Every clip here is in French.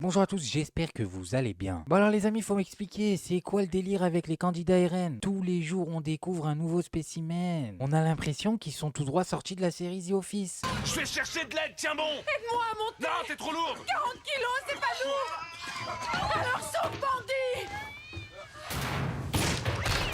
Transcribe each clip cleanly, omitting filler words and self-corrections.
Bonjour à tous, j'espère que vous allez bien. Bon alors les amis, faut m'expliquer, c'est quoi le délire avec les candidats RN? Tous les jours on découvre un nouveau spécimen. On a l'impression qu'ils sont tout droit sortis de la série The Office. Je vais chercher de l'aide, tiens bon. Aide-moi à monter. Non, t'es trop lourd. 40 kilos, c'est pas lourd. Alors saute, bandit.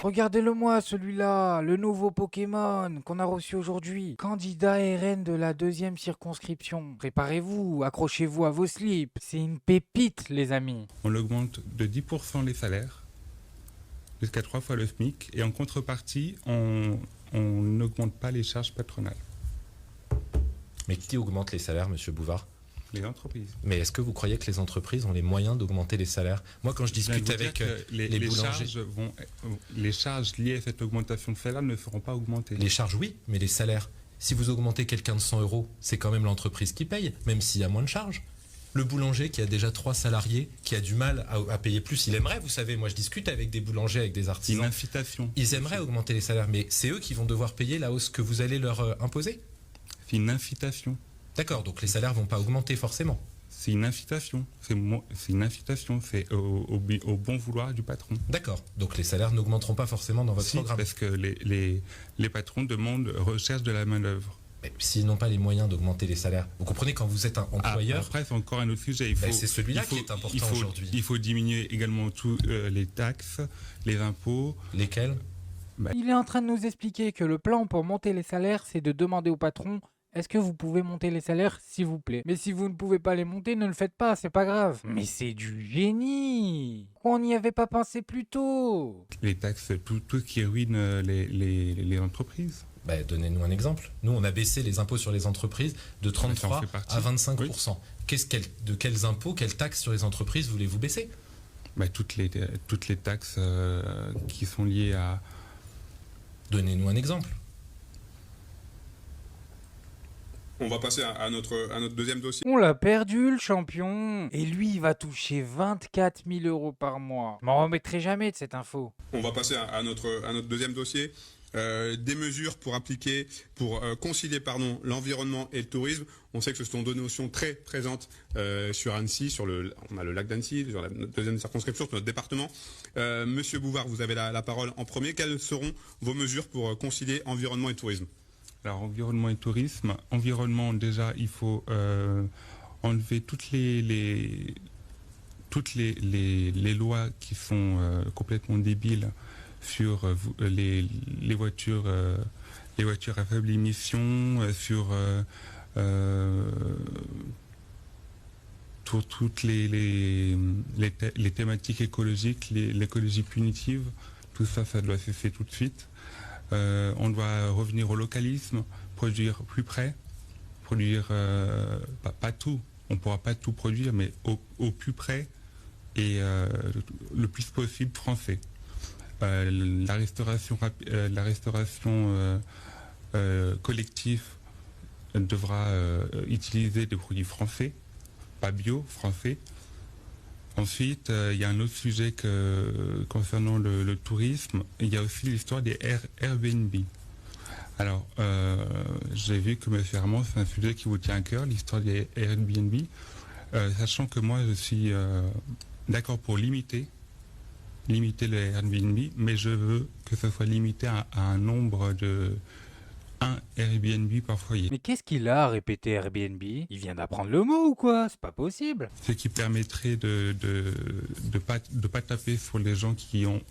Regardez-le moi celui-là, le nouveau Pokémon qu'on a reçu aujourd'hui. Candidat RN de la 2e circonscription. Préparez-vous, accrochez-vous à vos slips. C'est une pépite les amis. On augmente de 10% les salaires, jusqu'à 3 fois le SMIC, et en contrepartie, on n'augmente pas les charges patronales. Mais qui augmente les salaires, monsieur Bouvard? Les entreprises. Mais est-ce que vous croyez que les entreprises ont les moyens d'augmenter les salaires? Moi, quand je discute avec les boulangers... les charges liées à cette augmentation de salaire ne seront pas augmentées. Les charges, oui, mais les salaires. Si vous augmentez quelqu'un de 100 euros, c'est quand même l'entreprise qui paye, même s'il y a moins de charges. Le boulanger qui a déjà 3 salariés, qui a du mal à payer plus, il aimerait, vous savez, moi je discute avec des boulangers, avec des C'est artisans. une incitation. Ils aimeraient augmenter les salaires, mais c'est eux qui vont devoir payer la hausse que vous allez leur imposer. C'est une incitation. D'accord, donc les salaires vont pas augmenter forcément. C'est une incitation. C'est une incitation. C'est au bon vouloir du patron. D'accord, donc les salaires n'augmenteront pas forcément dans votre Si, programme. parce que les patrons recherchent de la main-d'œuvre. Mais s'ils n'ont pas les moyens d'augmenter les salaires, vous comprenez, quand vous êtes un employeur... Après, c'est encore un autre sujet. C'est celui-là qui est important aujourd'hui. Il faut diminuer également tous les taxes, les impôts. Lesquels? Il est en train de nous expliquer que le plan pour monter les salaires, c'est de demander au patron: est-ce que vous pouvez monter les salaires, s'il vous plaît? Mais si vous ne pouvez pas les monter, ne le faites pas, c'est pas grave. Mais c'est du génie! Pourquoi on n'y avait pas pensé plus tôt? Les taxes, tout ce qui ruine les entreprises. Donnez-nous un exemple. Nous, on a baissé les impôts sur les entreprises de 33 à 25%. Oui. De quels impôts, quelles taxes sur les entreprises voulez-vous baisser? Toutes les taxes qui sont liées à... Donnez-nous un exemple. On va passer à notre deuxième dossier. On l'a perdu, le champion. Et lui, il va toucher 24 000 euros par mois. Je m'en remettrai jamais de cette info. On va passer à notre deuxième dossier. Des mesures pour concilier l'environnement et le tourisme. On sait que ce sont deux notions très présentes sur Annecy, on a le lac d'Annecy, sur la deuxième circonscription, sur notre département. Monsieur Bouvard, vous avez la parole en premier. Quelles seront vos mesures pour concilier environnement et tourisme? Alors, environnement et tourisme. Environnement, déjà, il faut enlever toutes les lois qui sont complètement débiles sur les voitures à faible émission, sur toutes les thématiques écologiques, l'écologie punitive. Tout ça, ça doit cesser tout de suite. On doit revenir au localisme, produire plus près, produire pas tout, on ne pourra pas tout produire, mais au plus près et le plus possible français. La restauration collective devra utiliser des produits français, pas bio, français. Ensuite, il y a un autre sujet concernant le tourisme. Il y a aussi l'histoire des Airbnb. Alors, j'ai vu que M. Armand, c'est un sujet qui vous tient à cœur, l'histoire des Airbnb. Sachant que moi, je suis d'accord pour limiter les Airbnb, mais je veux que ça soit limité à un nombre de 1 Airbnb par foyer. Mais qu'est-ce qu'il a à répéter Airbnb? Il vient d'apprendre le mot ou quoi? C'est pas possible. Ce qui permettrait de pas taper sur les gens qui ont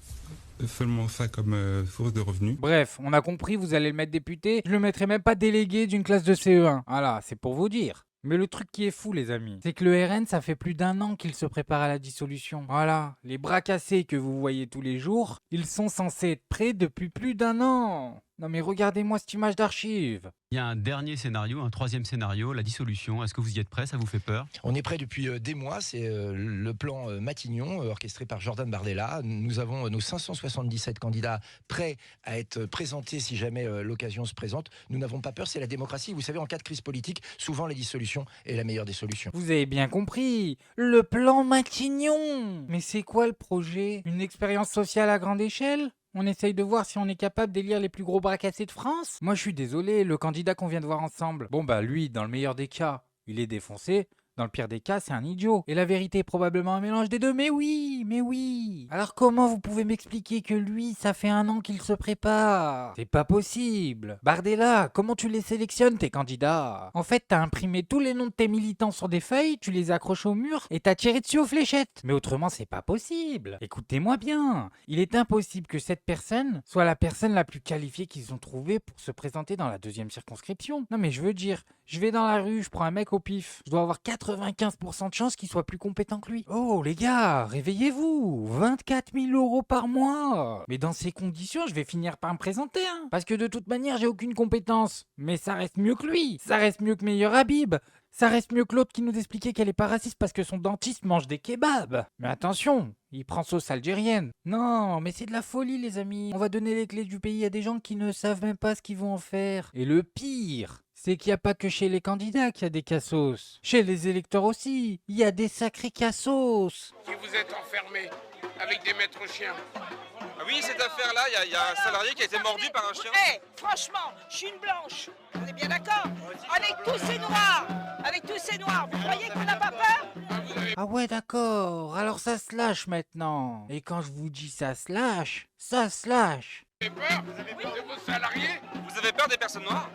seulement ça comme source de revenus. Bref, on a compris, vous allez le mettre député. Je le mettrai même pas délégué d'une classe de CE1. Voilà, c'est pour vous dire. Mais le truc qui est fou, les amis, c'est que le RN, ça fait plus d'1 an qu'il se prépare à la dissolution. Voilà, les bras cassés que vous voyez tous les jours, ils sont censés être prêts depuis plus d'1 an. Non mais regardez-moi cette image d'archive. Il y a un dernier scénario, un troisième scénario, la dissolution. Est-ce que vous y êtes prêt? Ça vous fait peur? On est prêt depuis des mois. C'est le plan Matignon, orchestré par Jordan Bardella. Nous avons nos 577 candidats prêts à être présentés si jamais l'occasion se présente. Nous n'avons pas peur, c'est la démocratie. Vous savez, en cas de crise politique, souvent la dissolution est la meilleure des solutions. Vous avez bien compris, le plan Matignon. Mais c'est quoi le projet? Une expérience sociale à grande échelle? On essaye de voir si on est capable d'élire les plus gros bras cassés de France? Moi je suis désolé, le candidat qu'on vient de voir ensemble, lui, dans le meilleur des cas, il est défoncé. Dans le pire des cas, c'est un idiot. Et la vérité est probablement un mélange des deux. Mais oui, mais oui. Alors comment vous pouvez m'expliquer que lui, ça fait 1 an qu'il se prépare? C'est pas possible. Bardella, comment tu les sélectionnes tes candidats? En fait, t'as imprimé tous les noms de tes militants sur des feuilles, tu les accroches au mur et t'as tiré dessus aux fléchettes. Mais autrement, c'est pas possible. Écoutez-moi bien. Il est impossible que cette personne soit la personne la plus qualifiée qu'ils ont trouvée pour se présenter dans la 2e circonscription. Non mais je veux dire, je vais dans la rue, je prends un mec au pif. Je dois avoir 95% de chances qu'il soit plus compétent que lui. Oh les gars, réveillez-vous. 24 000 € par mois. Mais dans ces conditions, je vais finir par me présenter. Hein. Parce que de toute manière, j'ai aucune compétence. Mais ça reste mieux que lui. Ça reste mieux que Meilleur Habib. Ça reste mieux que l'autre qui nous expliquait qu'elle est pas raciste parce que son dentiste mange des kebabs. Mais attention, il prend sauce algérienne. Non, mais c'est de la folie les amis. On va donner les clés du pays à des gens qui ne savent même pas ce qu'ils vont en faire. Et le pire, c'est qu'il n'y a pas que chez les candidats qu'il y a des cassos. Chez les électeurs aussi, il y a des sacrés cassos. Si vous êtes enfermé avec des maîtres chiens. Oui, cette affaire-là, il y a un salarié qui a été mordu par un chien. Eh, franchement, je suis une blanche. On est bien d'accord? Avec tous ces noirs, vous croyez qu'on n'a pas peur? Ah ouais d'accord, alors ça se lâche maintenant. Et quand je vous dis ça se lâche, ça se lâche. Vous avez peur? Vous avez peur de vos salariés? Vous avez peur des personnes noires?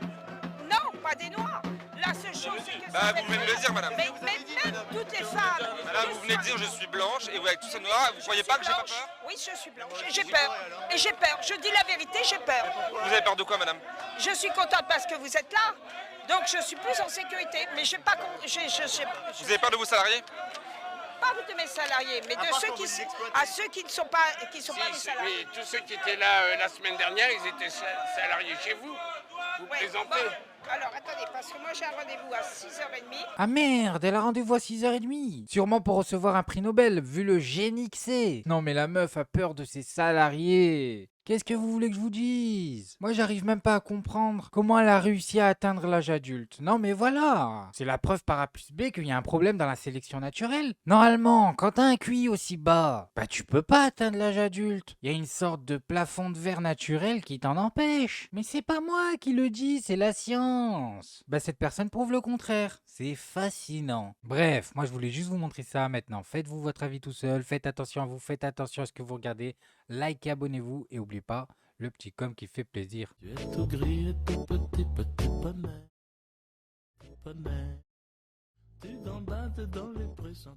Non, pas des noirs. La seule chose, c'est que... Bah, vous venez de le dire, madame. Mais même toutes les femmes... Madame, vous venez de dire je suis blanche et vous avec tous ces noirs, vous croyez pas que j'ai pas peur? Oui, je suis blanche. Et j'ai peur. Et j'ai peur. Je dis la vérité, j'ai peur. Vous avez peur de quoi, madame? Je suis contente parce que vous êtes là. Donc je suis plus en sécurité. Mais j'ai pas... Vous avez peur de vos salariés? Pas de mes salariés, mais de ceux qui ne sont pas, mes salariés. Oui, tous ceux qui étaient là la semaine dernière, ils étaient salariés chez vous. Vous Ouais, plaisantez. bon, alors attendez, parce que moi j'ai un rendez-vous à 6h30. Ah merde, elle a rendez-vous à 6h30. Sûrement pour recevoir un prix Nobel, vu le génie que c'est. Non mais la meuf a peur de ses salariés. Qu'est-ce que vous voulez que je vous dise? Moi j'arrive même pas à comprendre comment elle a réussi à atteindre l'âge adulte. Non mais voilà, c'est la preuve par A plus B qu'il y a un problème dans la sélection naturelle. Normalement, quand t'as un QI aussi bas, bah tu peux pas atteindre l'âge adulte. Il y a une sorte de plafond de verre naturel qui t'en empêche. Mais c'est pas moi qui le dis, c'est la science. Bah cette personne prouve le contraire. C'est fascinant. Bref, moi je voulais juste vous montrer ça maintenant. Faites-vous votre avis tout seul, faites attention à vous, faites attention à ce que vous regardez. Likez, abonnez-vous et n'oubliez pas le petit com qui fait plaisir. Tu es tout gris et tout petit, petit poney. Poney. Tu gambades dans les prés sans